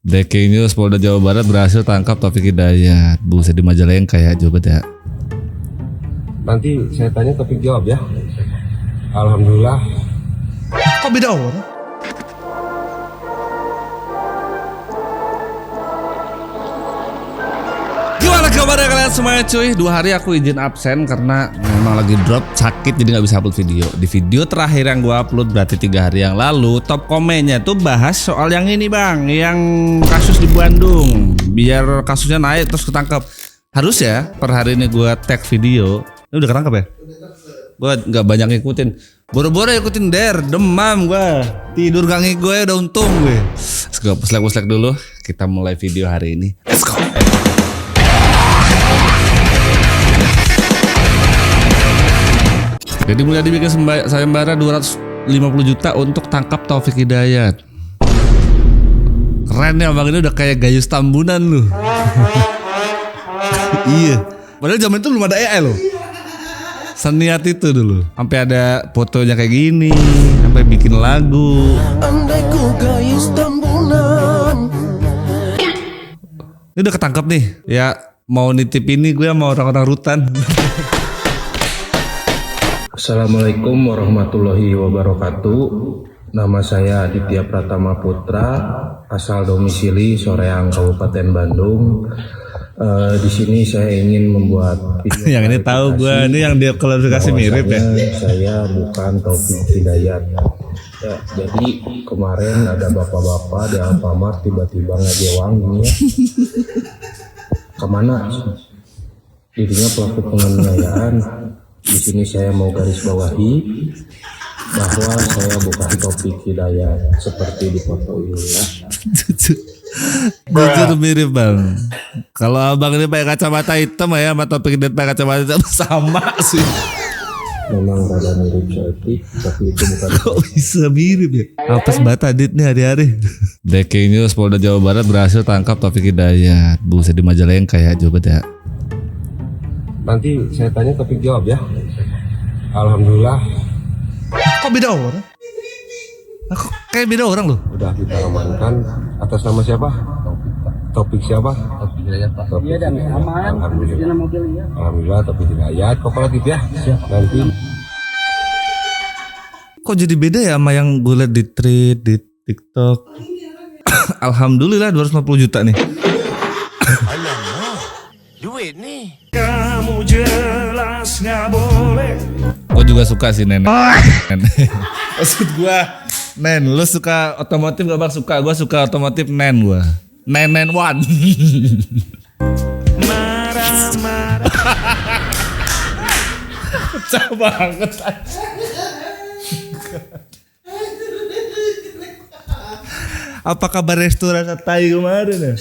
Breaking news, Polda Jawa Barat berhasil tangkap Taufik Hidayat. Buset, di Majalengka ya, coba ya. Nanti saya tanya Taufik jawab ya. Alhamdulillah. Kok beda orang? Gimana kabarnya kalian semuanya cuy? 2 hari aku izin absen karena memang lagi drop sakit jadi gak bisa upload video. Di video terakhir yang gue upload berarti 3 hari yang lalu, top komennya tuh bahas soal yang ini bang, yang kasus di Bandung. Biar kasusnya naik terus ketangkep. Harus ya per hari ini gue tag video. Ini udah ketangkep ya? Gue gak banyak ngikutin. Boro-boro ikutin demam gue. Tidur gak ngik gue udah untung gue. Let's go, puslek dulu. Kita mulai video hari ini. Let's go. Jadi mulai dibikin sayembara 250 juta untuk tangkap Taufik Hidayat. Keren ya bang, ini udah kayak Gayus Tambunan lu. Iya. Padahal zaman itu belum ada AI loh. Seniat itu dulu. Sampai ada fotonya kayak gini, sampai bikin lagu. Andai ku Gayus Tambunan. Ini udah ketangkep nih. Ya mau nitip ini gue sama orang-orang rutan. Assalamualaikum warahmatullahi wabarakatuh. Nama saya Aditya Pratama Putra, asal domisili Soreang, Kabupaten Bandung. Di sini saya ingin membuat video. Yang ini tahu gue, ini yang dia klarifikasi mirip ya. Saya bukan Taufik Hidayat. Ya, jadi kemarin ada bapak-bapak di Alfamart tiba-tiba ngejewang gini ya. Kemana? Dirinya pelaku penganiayaan. Di sini saya mau garis bawahi bahwa saya bukan Taufik Hidayat seperti di foto ini ya. Jujur mirip bang. Kalau abang ini pakai kacamata hitam ya sama Taufik Hidayat pakai kacamata hitam sama sih. Memang rada mirip seperti, tapi itu bukan. Kok bisa mirip ya? Apes banget Adit nih hari-hari. Breaking news, Polda Jawa Barat berhasil tangkap Taufik Hidayat. Buset, di Majalengka ya, coba ya. Nanti saya tanya Taufik jawab ya. Alhamdulillah. Kok beda orang? Aku kayak beda orang loh. Udah kita amankan. Atas nama siapa? Taufik siapa? Taufik Hidayat Pak. Taufik Iya dan aman. Alhamdulillah. Mobilnya. Alhamdulillah Taufik Hidayat. Kooperatif ya. Nanti. Kok jadi beda ya sama yang gue liat di tweet di TikTok. Alhamdulillah 250 juta nih. Duit nih. Kamu jelas gak boleh. Gue juga suka sih nenek. Maksud gue, Nen, lu suka otomotif gak bang? Suka, gue suka otomotif Nen gue. Nen one. Marah-marah. Pecah banget. Apa kabar restoran Satai kemarin ya?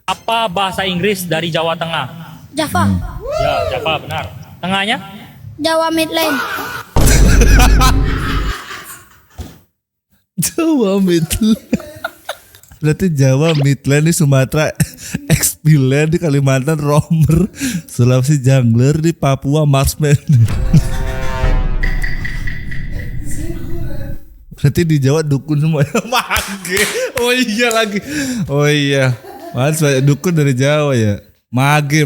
Apa bahasa Inggris dari Jawa Tengah? Java. Ya, Java benar. Tengahnya? Jawa Midland. Jawa Midland. Berarti Jawa Midland di Sumatera, X-Midland di Kalimantan, Romer, Sulawesi Jungler di Papua, Marsman. Berarti di Jawa dukun semuanya. Mage. Oh iya lagi. Oh iya. Mas dukun dari Jawa ya. Mage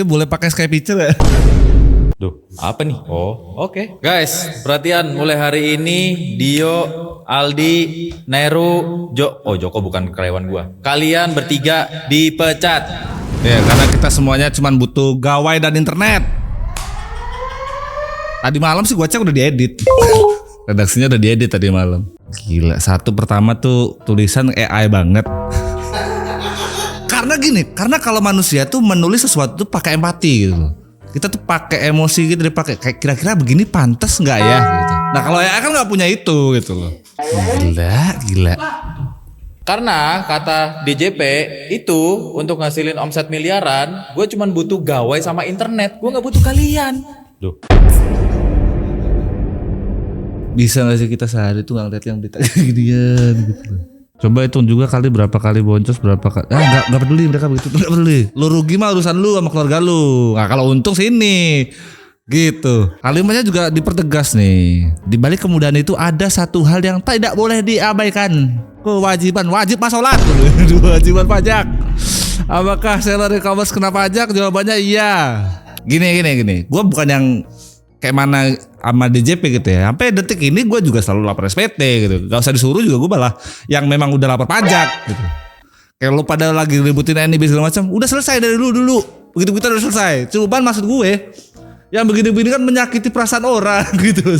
boleh pakai Skype picture ya? Duh, apa nih? Oh, oke. Guys, perhatian mulai hari ini Dio, Aldi, Neru, Joko bukan karyawan gua. Kalian bertiga dipecat. Ya, karena kita semuanya cuma butuh gawai dan internet. Tadi malam sih gua cek udah diedit. Redaksinya udah diedit tadi malam. Gila, satu pertama tuh tulisan AI banget. Karena gini, karena kalau manusia tuh menulis sesuatu tuh pakai empati gitu. Kita tuh pakai emosi gitu, dipakai kayak kira-kira begini pantas nggak ya gitu. Nah kalau AI kan nggak punya itu gitu loh. Gila. Karena kata DJP itu untuk ngasilin omset miliaran, gue cuman butuh gawai sama internet. Gue nggak butuh kalian. Duh. Bisa nggak sih kita sehari tuh ngeliat yang berita ginian gitu loh. Coba hitung juga kali berapa kali boncos, berapa kali. Nggak peduli mereka begitu, nggak peduli. Lu rugi mah urusan lu sama keluarga lu. Nah kalau untung sini, Gitu. Kalimatnya juga dipertegas nih. Di balik kemudahan itu ada satu hal yang tidak boleh diabaikan. Wajib sholat. Kewajiban pajak. Apakah seller e-commerce kena pajak? Jawabannya iya. Gini. Gue bukan yang kayak mana sama DJP gitu ya. Sampai detik ini gue juga selalu lapor SPT gitu. Gak usah disuruh juga gue malah yang memang udah lapor pajak gitu. Kayak lu pada lagi ributin NIB segala macam, udah selesai dari dulu. Begitu-begitu udah selesai. Cuman maksud gue, yang begini-begini kan menyakiti perasaan orang gitu.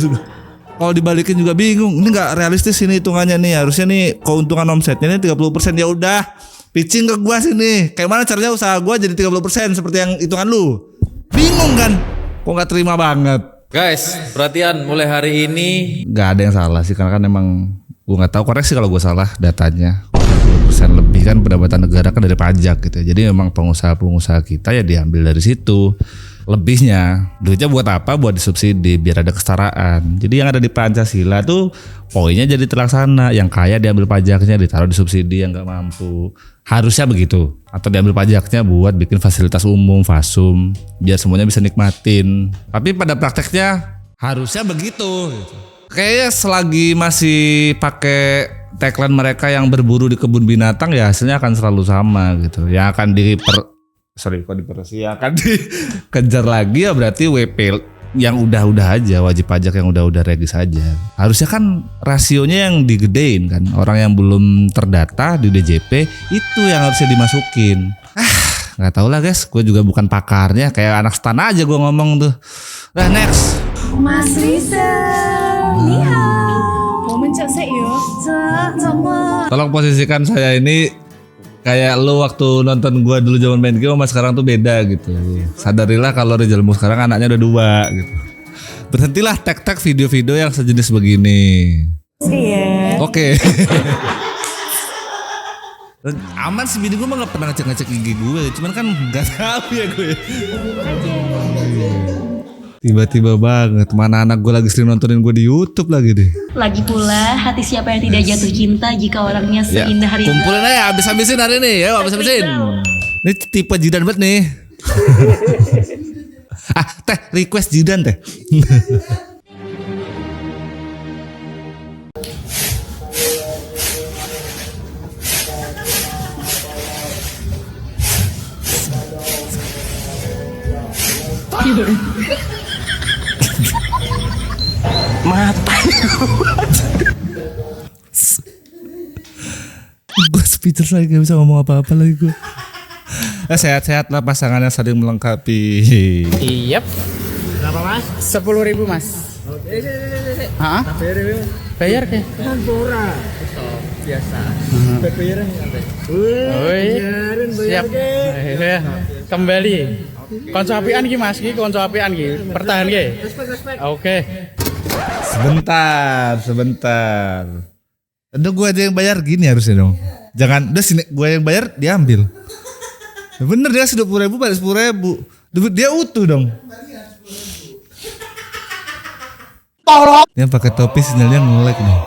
Kalau dibalikin juga bingung. Ini nggak realistis ini hitungannya nih. Harusnya nih keuntungan omsetnya ini 30%. Ya udah, pitching ke gua sini. Kayak mana caranya usaha gua jadi 30% seperti yang hitungan lu? Bingung kan? Kok nggak terima banget? Guys, perhatian mulai hari ini. Nggak ada yang salah sih, karena kan emang gua nggak tahu, koreksi kalau gua salah datanya. 30% lebih kan pendapatan negara kan dari pajak gitu. Jadi memang pengusaha-pengusaha kita ya diambil dari situ. Lebihnya duitnya buat apa? Buat disubsidi biar ada kesetaraan. Jadi yang ada di Pancasila tuh poinnya jadi terlaksana. Yang kaya diambil pajaknya, ditaruh di subsidi yang nggak mampu. Harusnya begitu. Atau diambil pajaknya buat bikin fasilitas umum, fasum, biar semuanya bisa nikmatin. Tapi pada prakteknya harusnya begitu. Kayaknya selagi masih pakai tagline mereka yang berburu di kebun binatang, ya hasilnya akan selalu sama gitu. Yang akan yang akan dikejar lagi ya berarti WP yang udah-udah aja, wajib pajak yang udah regis aja. Harusnya kan rasionya yang digedein kan. Orang yang belum terdata di DJP itu yang harusnya dimasukin. Nggak tahu lah guys, gue juga bukan pakarnya, kayak anak stan aja gue ngomong tuh. Nah next. Mas Risa, ni hao. Mau mencet saya yo. Sama. Tolong posisikan saya ini kayak lu waktu nonton gua dulu zaman main game sama sekarang tuh beda gitu. Sadarilah kalau Rijalmu sekarang anaknya udah 2 gitu. Berhentilah tag-tag video-video yang sejenis begini. Iya. Oke. Aman sih, bini gue mah gak pernah ngecek-ngecek IG gue. Cuman kan gak tahu ya gue. Tiba-tiba banget, mana anak gue lagi sering nontonin gue di YouTube lagi deh. Lagi pula, hati siapa yang tidak jatuh cinta jika orangnya Ya, seindah Rizal. kumpulin aja, habis-habisin hari ini ya, habis-habisin. Ini tipe Jidan banget nih. Teh, request Jidan teh. Gue speechless lagi, gak bisa ngomong apa-apa lagi gue. Sehat-sehat lah, pasangannya saling melengkapi. Iyap. Berapa mas? 10.000 mas. Hah? Bayar ke? Hampura. Biasa. Bayaran siap. Kembali. Konco apian ki mas, ki konco apian ki. Pertahan ki. Oke. Sebentar. Udah gue aja yang bayar, gini harusnya dong. Jangan, udah sini gue yang bayar, diambil. Bener, dia kasih 20.000 balik 10.000. Dia utuh dong. Yang pakai topi sinyalnya nge-lag nih.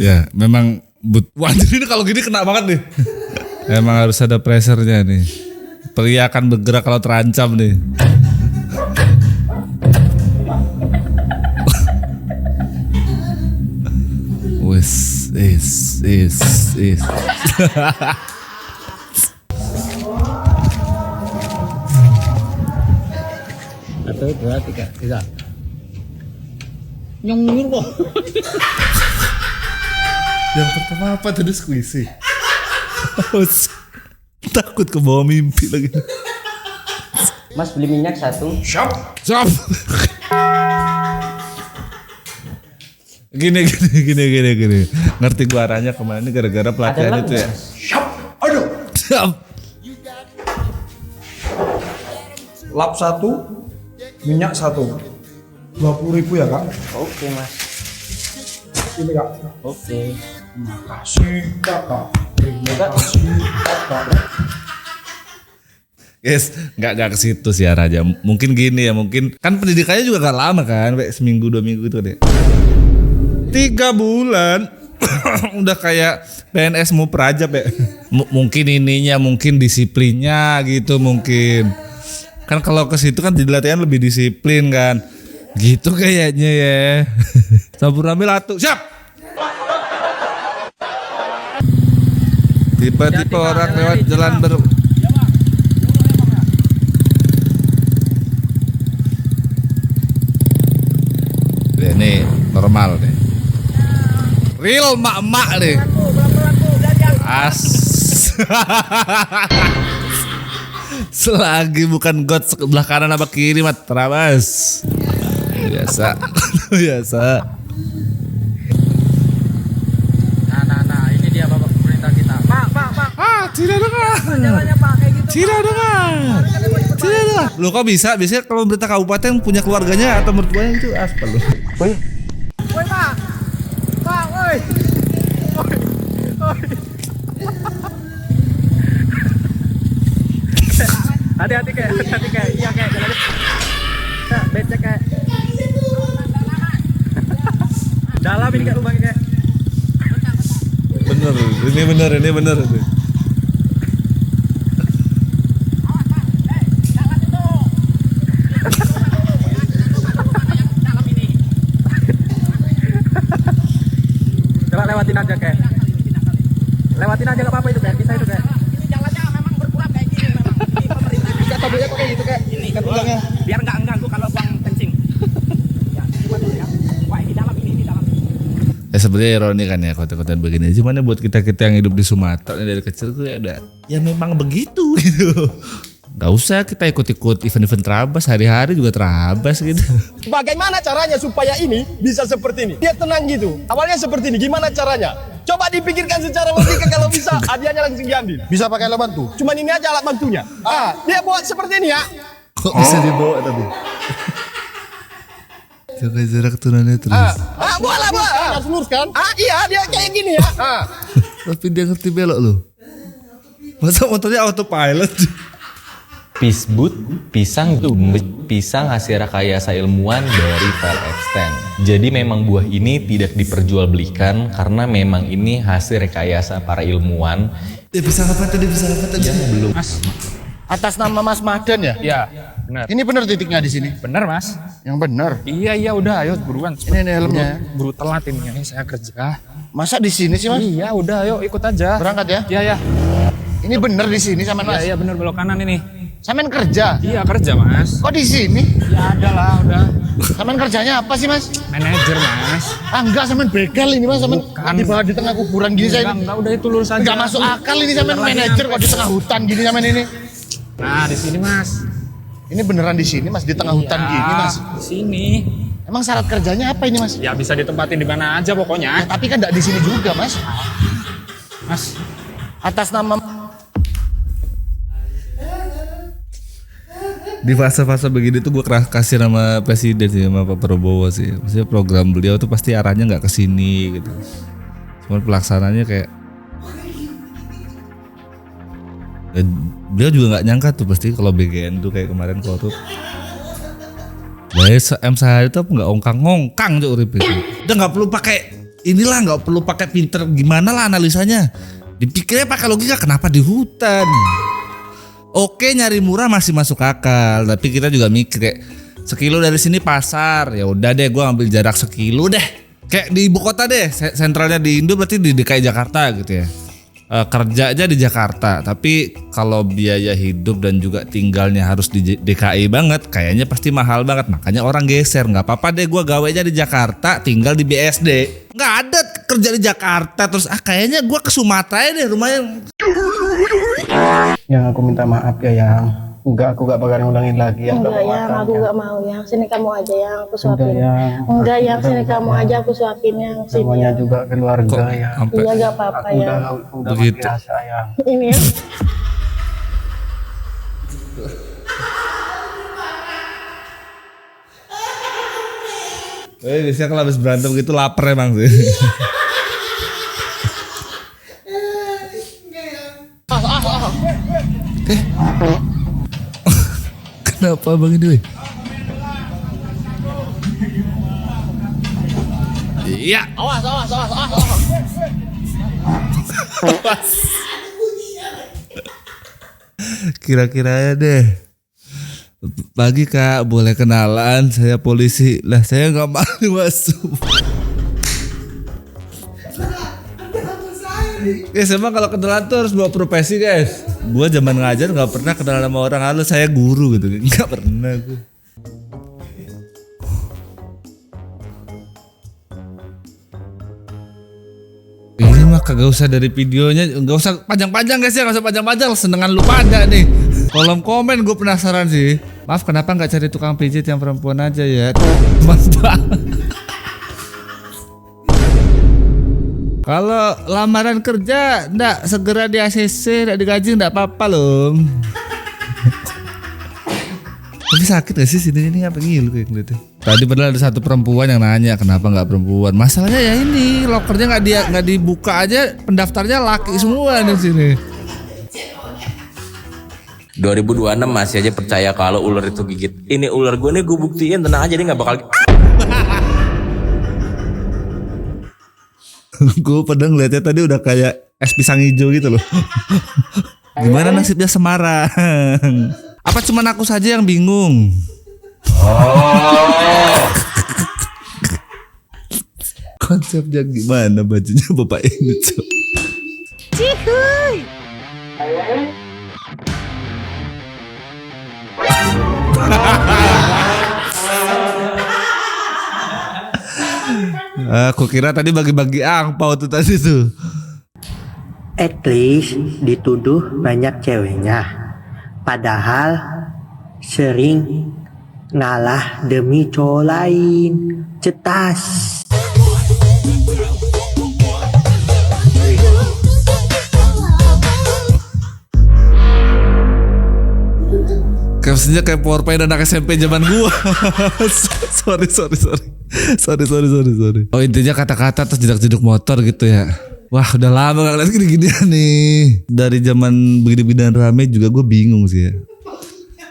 Ya, memang waduh, ini kalau gini kena banget nih. Emang harus ada pressure-nya nih. Pria akan bergerak kalau terancam nih. Is. Atau berarti kak, bisa. Nyung kok. Yang pertama apa tadi squishy? Takut ke bawah mimpi lagi. Mas beli minyak 1. Shop. Gini. Ngerti gua arahnya kemana ini gara-gara pelatihan itu ya. Shop. Aduh. Lap 1, minyak 1. 20.000 ya kak? Oke mas. Ini kak. Oke. Makasih kakak. Terima kasih kakak. Guys, nggak ke situ sih arahnya. Mungkin gini ya, mungkin kan pendidikannya juga gak lama kan, kayak seminggu 2 minggu itu deh. 3 bulan udah kayak PNS mau perajab ya. Mungkin ininya, mungkin disiplinnya gitu mungkin. Kan kalau ke situ kan di latihan lebih disiplin kan. Gitu kayaknya ya. Sampuramelatu, siap. Tiba-tiba orang lewat jalan ini normal deh. Real mak-mak deh. Selagi bukan God sebelah kanan apa kiri mat terabas. Biasa. Biasa. Nah, ini dia Bapak pemerintah kita. Pak. Tidak dengar. Jalannya Pak kayak gitu. Tidak dengar. Tidak dengar. Lo kok bisa? Biasanya kalau pemerintah kabupaten punya keluarganya atau mertuanya itu aspal lo. Woi Pak. Pak, woi. Hati-hati kayak. Iya kayak jalannya. Becek kayak. Dalam ini kayak lubang kayak. Ini bener. Coba lewatin aja kayak. Lewatin aja gak apa-apa itu kayak. Bisa itu kayak. Jalannya memang berkurang kayak gini memang. Ini pemerintah. Bisa tobilnya kok kayak gitu kayak. Ini biar nggak mengganggu kalau buang kencing. Ya, coba dulu ya. Wah, ini dalam. Ya sebenarnya ironi kan ya kota-kota begini. Cuman ya buat kita yang hidup di Sumatera dari kecil tuh ya udah ya memang begitu gitu. Gak usah kita ikut-ikut event-event terabas, hari-hari juga terabas gitu. Bagaimana caranya supaya ini bisa seperti ini? Dia tenang gitu. Awalnya seperti ini, gimana caranya? Coba dipikirkan secara logika, kalau bisa hadiahnya langsung diambil. Bisa pakai alat bantu? Cuman ini aja alat bantunya. Dia buat seperti ini ya. Kok bisa dibawa tapi? Jaga jarak tunannya terus. Buat. Harus lurus kan? Iya, dia kayak gini ya. Tapi dia ngerti belok loh. Masa motornya autopilot? Peaceboot, pisang hasil rekayasa ilmuwan dari Fair Extend. Jadi memang buah ini tidak diperjualbelikan karena memang ini hasil rekayasa para ilmuwan. Dia bisa apa tadi? Ya, belum. Mas, Atas nama Mas Mahden ya? iya, benar. Ini benar titiknya di sini? Benar, Mas. Yang benar. Iya, udah, ayo buruan. Ini helmnya. Buru telat ini saya kerja. Masa di sini sih Mas? Iya, udah, ayo ikut aja. Berangkat ya? Iya. Ini benar di sini sama Mas? Iya, benar belok kanan ini. Samen kerja? Iya, kerja, Mas. Kok di sini? Ya ada lah, udah. Samen kerjanya apa sih Mas? Manajer, Mas. Enggak, samen begal ini Mas, samen di bawah di tengah kuburan gini saya. Enggak, udah itu lurus aja. Enggak masuk akal ini samen manajer kok di tengah hutan gini samen ini. Nah, di sini, Mas. Ini beneran di sini Mas, di tengah hutan gini Mas. Di sini. Emang syarat kerjanya apa ini Mas? Ya bisa ditempatin di mana aja pokoknya. Ya, tapi kan enggak di sini juga Mas. Mas, Atas nama Di fase-fase begini tuh gue kasih nama presiden sih, sama Pak Prabowo sih. Maksudnya program beliau tuh pasti arahnya nggak ke sini gitu. Cuman pelaksananya kayak beliau juga nggak nyangka tuh pasti kalau BGN tuh kayak kemarin korup. Bayar sehari tuh nggak ongkang-ongkang tuh urip itu. Udah nggak perlu pakai inilah, nggak perlu pakai pinter gimana lah analisanya. Dipikirnya pakai logika, kenapa di hutan? Oke, nyari murah masih masuk akal, tapi kita juga mikir kayak sekilo dari sini pasar, ya udah deh gue ambil jarak sekilo deh. Kayak di ibu kota deh, sentralnya di Indo berarti di DKI Jakarta gitu ya. Kerja aja di Jakarta, tapi kalau biaya hidup dan juga tinggalnya harus di DKI banget, kayaknya pasti mahal banget. Makanya orang geser, nggak apa-apa deh gue gawainya di Jakarta, tinggal di BSD. Nggak ada kerja di Jakarta terus kayaknya gue ke Sumatera deh rumahnya. Yang aku minta maaf ya yang aku gak bakal ngulangin lagi ya. Enggak yang aku gak mau yang sini kamu aja yang aku suapin. Enggak yang sini kamu aja aku suapin yang sini. Namanya juga keluarga ya. Iya gak apa-apa ya. Udah begitu. biasa ya. Ini ya. Biasanya kalau habis berantem gitu lapar emang sih. Kenapa bang ini? Iya. Awas. Kira-kira deh. Pagi Kak, boleh kenalan? Saya polisi. Lah saya nggak mau masuk. Guys, emang kalau kenalan tuh harus bawa profesi guys. Gua zaman ngajar nggak pernah kenalan sama orang. Halo, saya guru gitu. Nggak pernah gue. Ini mah kagak usah dari videonya, nggak usah panjang-panjang guys ya, nggak usah panjang-panjang, senengan lu pada nih. Kolom komen gue penasaran sih. Maaf, kenapa nggak cari tukang pijit yang perempuan aja ya? Mantap. Kalau lamaran kerja ndak segera di ACC, ndak digaji ndak apa-apa loh. Tapi sakit gak sih sini apa ngilu kayak gitu. Tadi padahal ada satu perempuan yang nanya kenapa nggak perempuan. Masalahnya ya ini lokernya nggak dibuka aja, pendaftarnya laki semua di sini. 2026 masih aja percaya kalau ular itu gigit. Ini ular gue nih, gue buktiin, tenang aja, dia nggak bakal. Gue pada ngeliatnya tadi udah kayak es pisang hijau gitu loh. Gimana nasibnya Semarang? Apa cuman aku saja yang bingung? Konsepnya gimana bajunya bapak ini cok? Cihuy. Aku kira tadi bagi-bagi angpau tuh tadi tuh. At least dituduh banyak ceweknya. Padahal sering ngalah demi cowok lain. Cetas. Maksudnya kayak PowerPoint anak SMP zaman gua. sorry. Oh intinya kata-kata terus jedak-jeduk motor gitu ya. Wah udah lama gak ngeliat gini-ginian nih. Dari zaman begini-beginian rame juga gue bingung sih ya.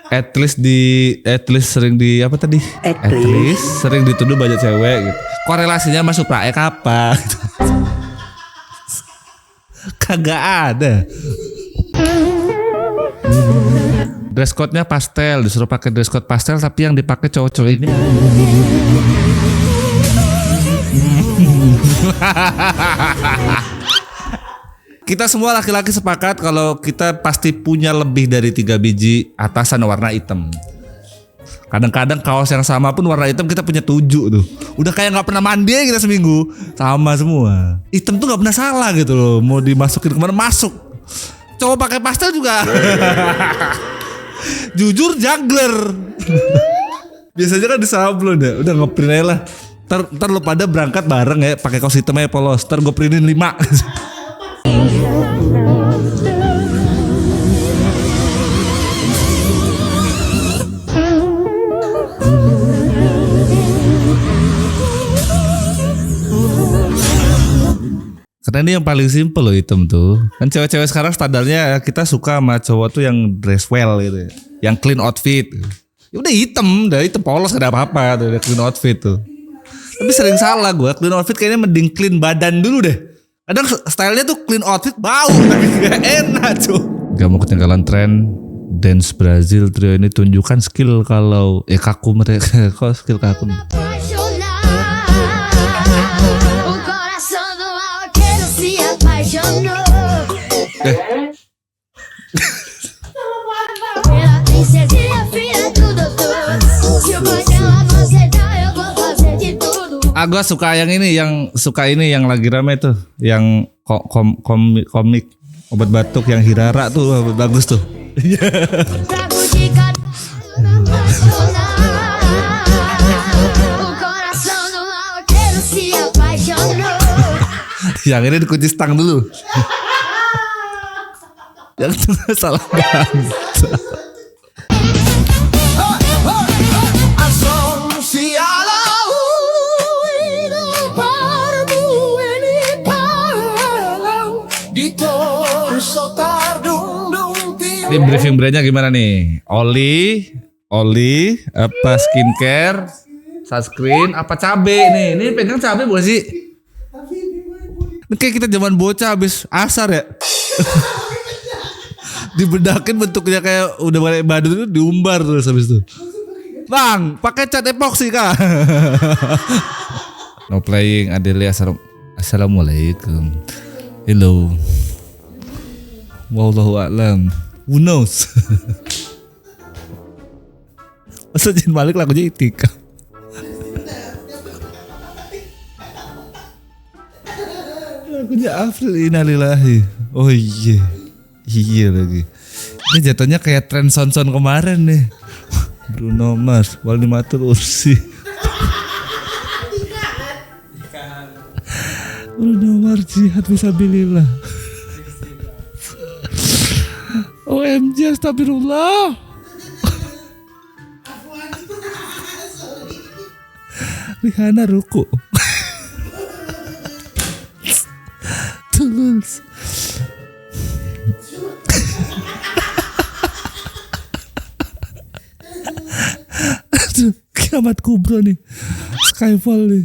At least sering di apa tadi? At least sering dituduh banyak cewek gitu. Korelasinya masuk praek apa gitu. Kagak ada. Dress code-nya pastel, disuruh pakai dress code pastel tapi yang dipakai cowok-cowok ini. Kita semua laki-laki sepakat kalau kita pasti punya lebih dari 3 biji atasan warna hitam. Kadang-kadang kaos yang sama pun warna hitam kita punya 7 tuh. Udah kayak nggak pernah mandi kita seminggu, sama semua. Hitam tuh nggak pernah salah gitu loh. Mau dimasukin kemana masuk. Cowok pakai pastel juga. Jujur juggler. Biasanya kan disablon ya. Udah ngeprint aja lah. Ntar lo pada berangkat bareng ya, pakai kaos hitam aja polos. Ntar gue printin 5. Karena ini yang paling simple loh hitam tuh. Kan cewek-cewek sekarang standarnya kita suka sama cowok tuh yang dress well gitu ya. Yang clean outfit. Ya udah hitam polos gak ada apa-apa tuh, udah clean outfit tuh. Tapi sering salah gue, clean outfit kayaknya mending clean badan dulu deh. Kadang stylenya tuh clean outfit bau, tapi gak enak cuy. Gak mau ketinggalan tren dance Brazil trio ini, tunjukkan skill kalau kaku mereka. Kok skill kaku? Gue suka yang ini, yang lagi rame tuh, yang komik obat batuk yang Hirara tuh bagus tuh. Yang ini dikunci stang dulu. Yang itu salah banget. Ini briefing brandnya gimana nih? Oli apa skincare sunscreen apa cabe nih? Ini pegang cabe bukan sih? Ini kayak kita zaman bocah habis asar ya. Dibedakin bentuknya kayak udah balik badut itu diumbar terus habis itu. Bang, pakai cat epoxy kah? No playing Adelia. Assalamualaikum. Hello. Wallahu a'lam. Who knows? Masa Jin Malik lagunya Itikaf. Lagunya Afril innalillahi. Oh iya. Iya lagi. Ini jatuhnya kayak tren son-son kemarin nih. Bruno Mars, Walimatul Ursi. Bruno Mars jihad fisabilillah. OMG astagfirullah. Rihanna ruku. Tulus. Kiamat kubro nih, Skyfall nih.